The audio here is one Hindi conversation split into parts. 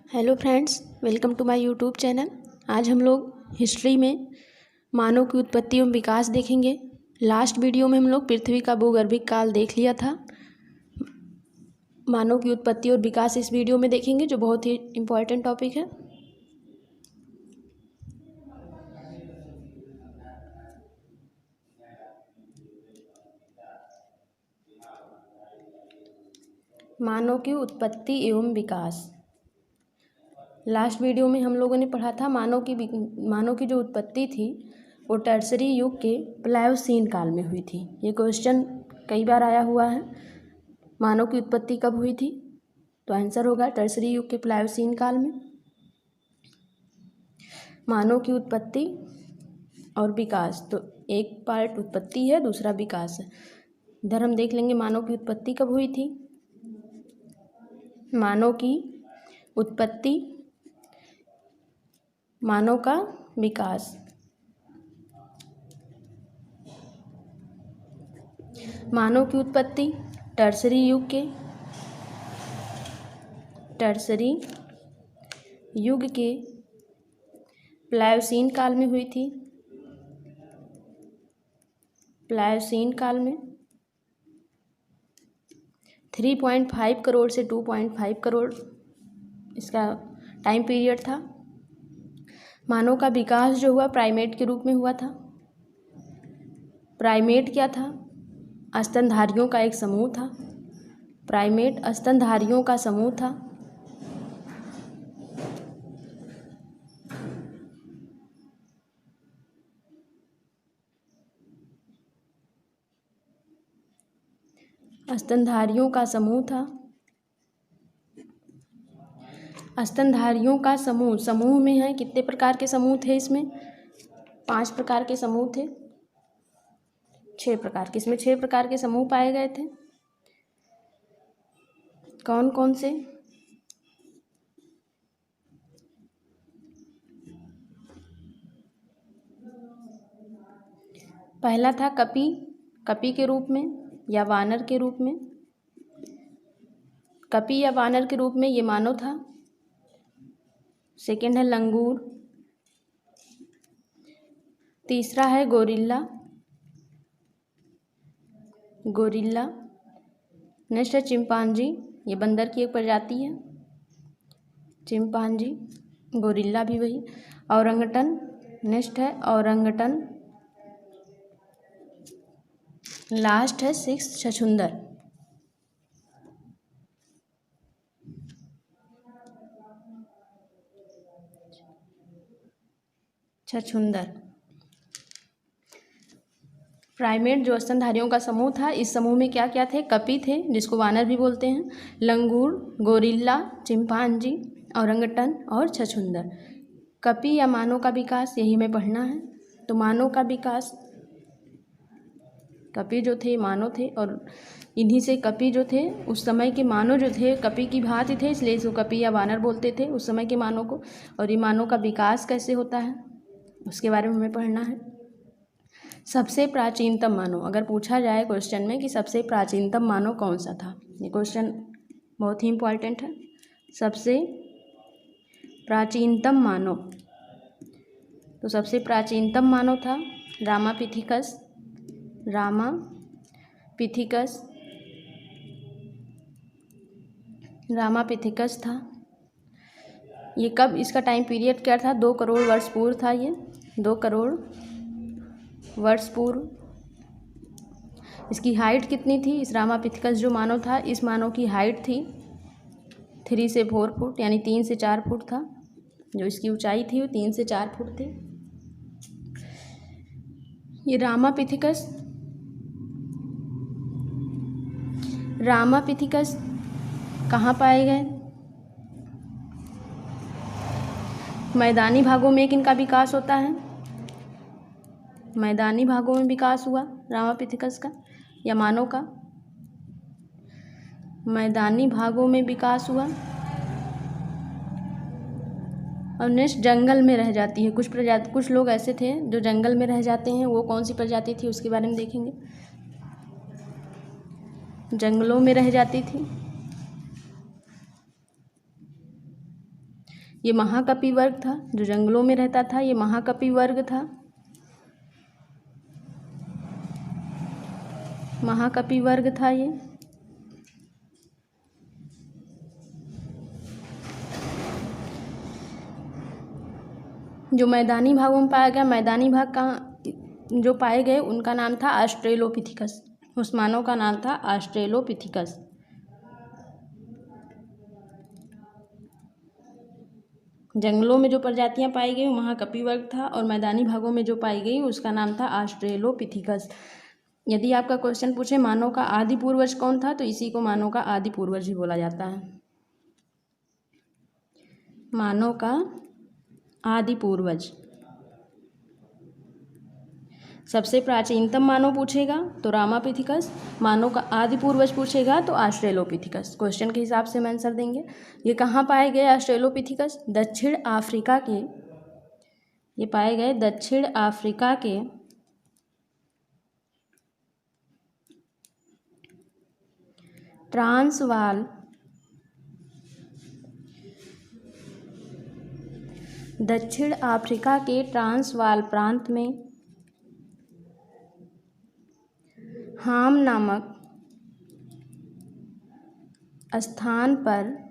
Hello friends, welcome to my YouTube channel. आज हम लोग हिस्ट्री में मानव की उत्पत्ति एवं विकास देखेंगे। लास्ट वीडियो में हम लोग पृथ्वी का भूगर्भिक काल देख लिया था। मानव की उत्पत्ति और विकास इस वीडियो में देखेंगे, जो बहुत ही इम्पोर्टेंट टॉपिक है। मानव की उत्पत्ति एवं विकास। लास्ट वीडियो में हम लोगों ने पढ़ा था मानव की जो उत्पत्ति थी वो टर्सरी युग के प्लायोसीन काल में हुई थी। ये क्वेश्चन कई बार आया हुआ है, मानव की उत्पत्ति कब हुई थी? तो आंसर होगा टर्सरी युग के प्लायोसीन काल में। मानव की उत्पत्ति और विकास, तो एक पार्ट उत्पत्ति है, दूसरा विकास है। इधर हम देख लेंगे मानव की उत्पत्ति कब हुई थी। मानव की उत्पत्ति, मानव का विकास। मानव की उत्पत्ति टर्सरी युग के प्लायोसीन काल में हुई थी। प्लायोसीन काल में 3.5 करोड़ से 2.5 करोड़ इसका टाइम पीरियड था। मानव का विकास जो हुआ प्राइमेट के रूप में हुआ था। प्राइमेट क्या था? स्तनधारियों का एक समूह था। प्राइमेट स्तनधारियों का समूह था। स्तनधारियों का समूह था। स्तनधारियों का समूह में है कितने प्रकार के समूह थे? इसमें 5 प्रकार के समूह थे। 6 प्रकार के, इसमें 6 प्रकार के समूह पाए गए थे। कौन कौन से? पहला था कपी के रूप में या वानर के रूप में। कपी या वानर के रूप में ये मानव था। सेकेंड है लंगूर। तीसरा है गोरिल्ला। नेक्स्ट है चिंपांजी, ये बंदर की एक प्रजाति है। चिंपांजी, गोरिल्ला भी वही। औरंगटन, नेक्स्ट है औरंगटन। लास्ट है 6 छछूंदर। प्राइमेट जो स्तनधारियों का समूह था, इस समूह में क्या क्या थे? कपी थे, जिसको वानर भी बोलते हैं, लंगूर, गोरिल्ला, चिंपांजी, औरंगटन और छछूंदर। कपी या मानव का विकास, यही हमें पढ़ना है। तो मानव का विकास, कपी जो थे मानव थे, और इन्हीं से कपी जो थे उस समय के मानव जो थे कपी की भांति थे, इसलिए इसको कपी या वानर बोलते थे उस समय के मानव को। और ये मानव का विकास कैसे होता है उसके बारे में हमें पढ़ना है। सबसे प्राचीनतम मानव, अगर पूछा जाए क्वेश्चन में कि सबसे प्राचीनतम मानव कौन सा था, ये क्वेश्चन बहुत ही इम्पोर्टेंट है। सबसे प्राचीनतम मानव, तो सबसे प्राचीनतम मानव था रामापिथिकस था। ये कब, इसका टाइम पीरियड क्या था? 2 करोड़ वर्ष पूर्व था। ये 2 करोड़ वर्ष पूर्व। इसकी हाइट कितनी थी? इस रामापिथिकस जो मानव था, इस मानव की हाइट थी 3 से 4 फुट, यानी 3 से 4 फुट था। जो इसकी ऊंचाई थी वो 3 से 4 फुट थी। ये रामापिथिकस कहाँ पाए गए? मैदानी भागों में किनका विकास होता है? मैदानी भागों में विकास हुआ रामापिथिकस का या मानव का। मैदानी भागों में विकास हुआ। और नेक्स्ट जंगल में रह जाती है कुछ लोग ऐसे थे जो जंगल में रह जाते हैं। वो कौन सी प्रजाति थी उसके बारे में देखेंगे। जंगलों में रह जाती थी। ये महाकपि वर्ग था, जो जंगलों में रहता था, ये महाकपि वर्ग था, महाकपि वर्ग था ये। जो मैदानी भागों में पाया गया, मैदानी भाग का जो पाए गए उनका नाम था ऑस्ट्रेलोपिथिकस, उस मानव का नाम था ऑस्ट्रेलोपिथिकस। जंगलों में जो प्रजातियां पाई गई वो महाकपि वर्ग था, और मैदानी भागों में जो पाई गई उसका नाम था ऑस्ट्रेलोपिथिकस। यदि आपका क्वेश्चन पूछे मानव का आदि पूर्वज कौन था, तो इसी को मानव का आदि पूर्वज भी बोला जाता है। मानव का आदि पूर्वज। सबसे प्राचीनतम मानव पूछेगा तो रामापिथिकस, मानव का आदि पूर्वज पूछेगा तो ऑस्ट्रेलोपिथिकस। क्वेश्चन के हिसाब से हम आंसर देंगे। ये कहाँ पाए गए ऑस्ट्रेलोपिथिकस? दक्षिण अफ्रीका के, ये पाए गए दक्षिण अफ्रीका के ट्रांसवाल, दक्षिण अफ्रीका के ट्रांसवाल प्रांत में हाम नामक स्थान पर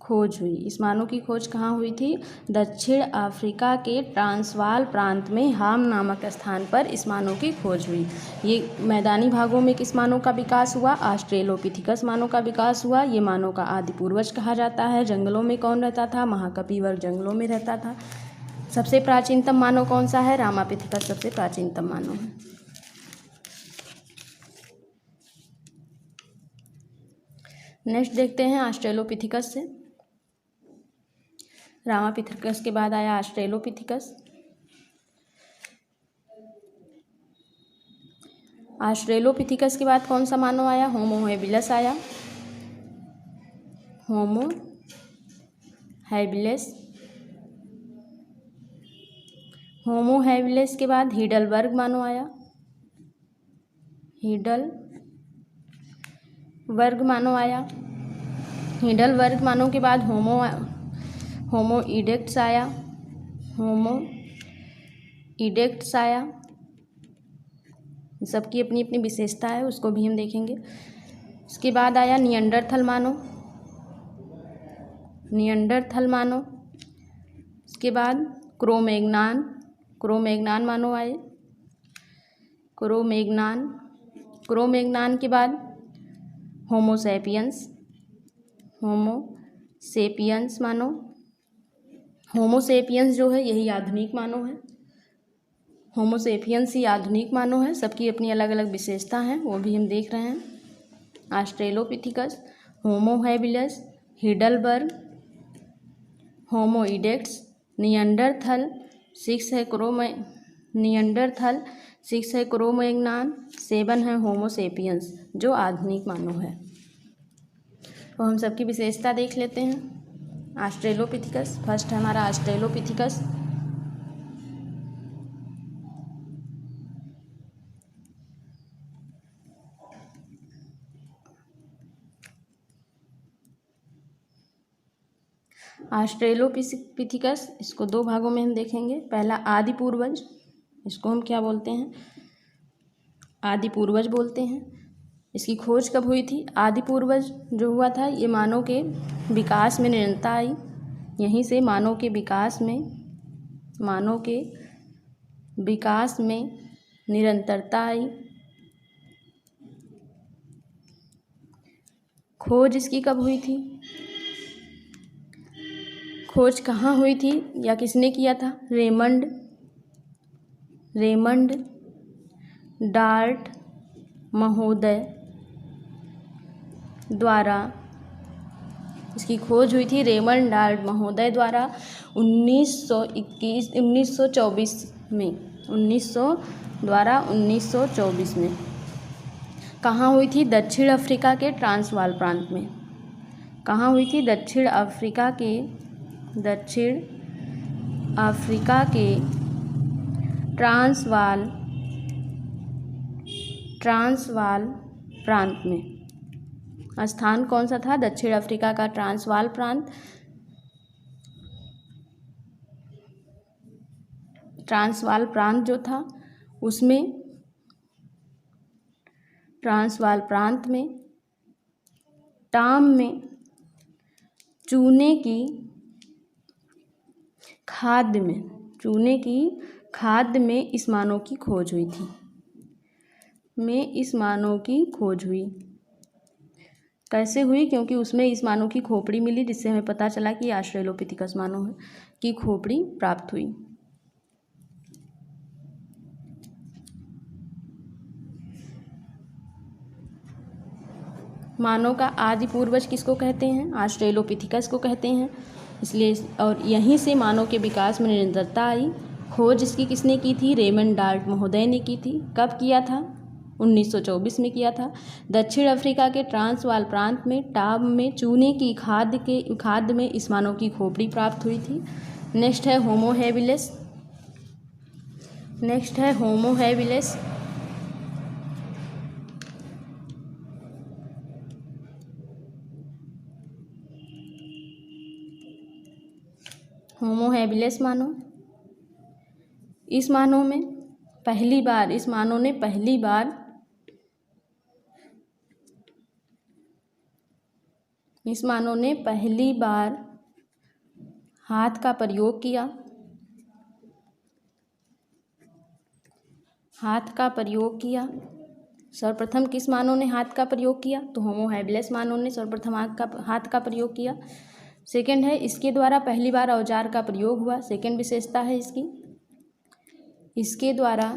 खोज हुई। इस मानव की खोज कहाँ हुई थी? दक्षिण अफ्रीका के ट्रांसवाल प्रांत में हाम नामक स्थान पर इस मानव की खोज हुई। ये मैदानी भागों में किस मानव का विकास हुआ? ऑस्ट्रेलोपिथिकस मानव का विकास हुआ। ये मानव का आदि पूर्वज कहा जाता है। जंगलों में कौन रहता था? महाकपि वर्ग जंगलों में रहता था। सबसे प्राचीनतम मानव कौन सा है? रामापिथिकस सबसे प्राचीनतम मानव है। नेक्स्ट देखते हैं ऑस्ट्रेलोपिथिकस से। रामापिथिकस के बाद आया ऑस्ट्रेलोपिथिकस। ऑस्ट्रेलोपिथिकस के बाद कौन सा मानव आया? होमो हैबिलिस आया। Homo habilis. होमो हैबिलिस के बाद हीडलबर्ग मानव आया। हीडलबर्ग मानव आया। हीडलबर्ग मानव के बाद होमो इरेक्टस आया। होमो इरेक्टस आया। सबकी अपनी अपनी विशेषता है, उसको भी हम देखेंगे। इसके बाद आया निएंडरथल मानव। निएंडरथल मानव। इसके बाद क्रोमैग्नान मानव आए। क्रोमैग्नान के बाद होमोसेपियंस मानव। होमोसेपियंस जो है यही आधुनिक मानव है। होमोसेपियंस ही आधुनिक मानव है। सबकी अपनी अलग अलग विशेषता हैं, वो भी हम देख रहे हैं। ऑस्ट्रेलोपिथिकस, होमो हैबिलिस, हीडलबर्ग, होमो इरेक्टस, निएंडरथल, 6 है क्रोमैग्नान, 7 है होमोसेपियंस जो आधुनिक मानव है। तो हम सबकी विशेषता देख लेते हैं। ऑस्ट्रेलोपिथिकस, फर्स्ट है हमारा ऑस्ट्रेलोपिथिकस। ऑस्ट्रेलोपिथिकस, इसको दो भागों में हम देखेंगे। पहला आदि पूर्वज, इसको हम क्या बोलते हैं? आदि पूर्वज बोलते हैं। इसकी खोज कब हुई थी? आदि पूर्वज जो हुआ था ये मानव के विकास में निरंतरता आई। यहीं से मानव के विकास में निरंतरता आई। खोज इसकी कब हुई थी? खोज कहाँ हुई थी या किसने किया था? रेमंड डार्ट महोदय द्वारा इसकी खोज हुई थी। रेमंड डार्ट महोदय द्वारा 1924 में। कहाँ हुई थी? दक्षिण अफ्रीका के ट्रांसवाल प्रांत में। कहाँ हुई थी? दक्षिण अफ्रीका के ट्रांसवाल प्रांत में। स्थान कौन सा था? दक्षिण अफ्रीका का ट्रांसवाल प्रांत। ट्रांसवाल प्रांत जो था उसमें, ट्रांसवाल प्रांत में टाम में चूने की खाद में इस मानव की खोज हुई थी। कैसे हुई? क्योंकि उसमें इस मानव की खोपड़ी मिली, जिससे हमें पता चला कि ऑस्ट्रेलोपिथेकस मानव की खोपड़ी प्राप्त हुई। मानव का आदि पूर्वज किसको कहते हैं? ऑस्ट्रेलोपिथेकस को कहते हैं। इसलिए और यहीं से मानव के विकास में निरंतरता आई। खोज इसकी किसने की थी? रेमंड डार्ट महोदय ने की थी। कब किया था? 1924 में किया था। दक्षिण अफ्रीका के ट्रांसवाल प्रांत में टाब में चूने की खाद में इस मानव की खोपड़ी प्राप्त हुई थी। नेक्स्ट है होमो हैबिलिस। होमो हैबिलिस मानव, इस मानव ने पहली बार हाथ का प्रयोग किया। सर्वप्रथम किस मानव ने हाथ का प्रयोग किया? तो होमो हैबिलिस मानव ने सर्वप्रथम हाथ का प्रयोग किया। सेकंड है, इसके द्वारा पहली बार औजार का प्रयोग हुआ। सेकंड विशेषता है इसके द्वारा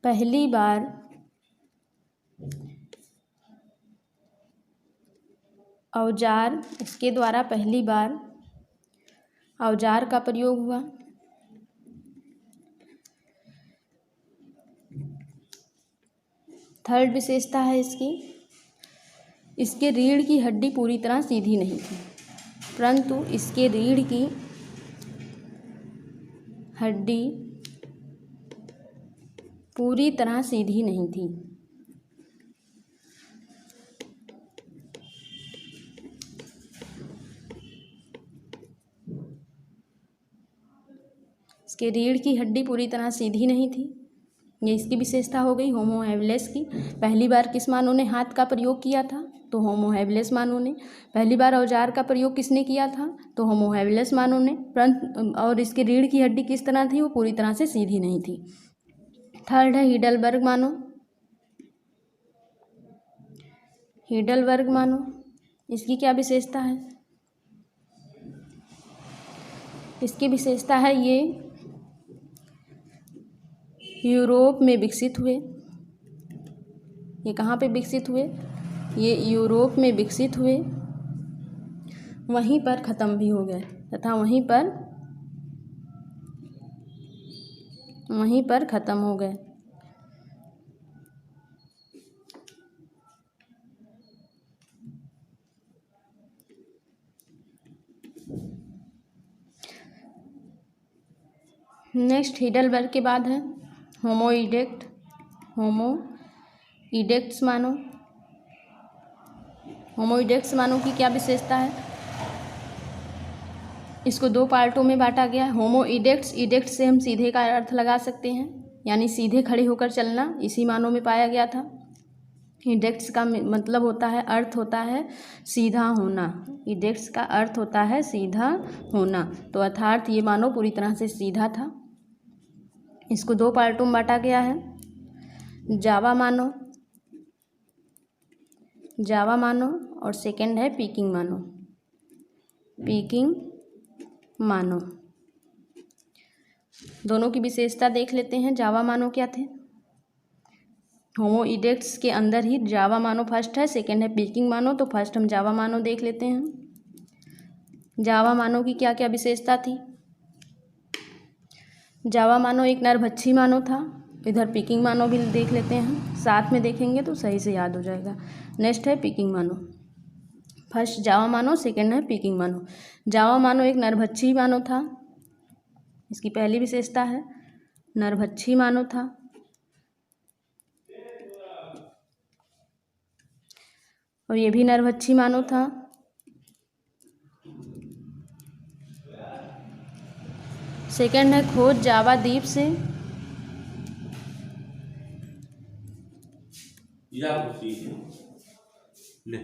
पहली बार औजार का प्रयोग हुआ। थर्ड विशेषता है इसके रीढ़ की हड्डी पूरी तरह सीधी नहीं थी, परंतु इसके रीढ़ की हड्डी पूरी तरह सीधी नहीं थी। इसके रीढ़ की हड्डी पूरी तरह सीधी नहीं थी। ये इसकी विशेषता हो गई होमो हैबिलिस की। पहली बार किस मानव ने हाथ का प्रयोग किया था? तो होमो हैबिलिस मानव ने। पहली बार औजार का प्रयोग किसने किया था? तो होमो हैबिलिस मानव ने। और इसकी रीढ़ की हड्डी किस तरह थी? वो पूरी तरह से सीधी नहीं थी। थर्ड है हीडलबर्ग मानव। इसकी क्या विशेषता है? इसकी विशेषता है ये यूरोप में विकसित हुए। ये कहाँ पे विकसित हुए? ये यूरोप में विकसित हुए, वहीं पर ख़त्म भी हो गए तथा वहीं पर ख़त्म हो गए। नेक्स्ट हीडलबर्ग के बाद है होमो इरेक्टस मानव। होमो इरेक्टस मानव की क्या विशेषता है? इसको दो पार्टों में बांटा गया है। होमो इरेक्टस से हम सीधे का अर्थ लगा सकते हैं, यानी सीधे खड़े होकर चलना इसी मानव में पाया गया था। इरेक्टस का मतलब अर्थ होता है सीधा होना। इरेक्टस का अर्थ होता है सीधा होना, तो अर्थात ये मानव पूरी तरह से सीधा था। इसको दो पार्टों में बांटा गया है, जावा मानव और सेकंड है पीकिंग मानव। दोनों की विशेषता देख लेते हैं। जावा मानव क्या थे? होमो इरेक्टस के अंदर ही जावा मानव फर्स्ट है, सेकंड है पीकिंग मानव। तो फर्स्ट हम जावा मानव देख लेते हैं। जावा मानव की क्या क्या विशेषता थी? जावा मानव एक नरभक्षी मानव था। इधर पीकिंग मानव भी देख लेते हैं, साथ में देखेंगे तो सही से याद हो जाएगा। नेक्स्ट है पीकिंग मानव। फर्स्ट जावा मानव, सेकंड है पीकिंग मानव। जावा मानव एक नरभक्षी मानव था। इसकी पहली विशेषता है नरभक्षी मानव था। और ये भी नरभक्षी मानव था। सेकंड है खोज जावा द्वीप से। या ले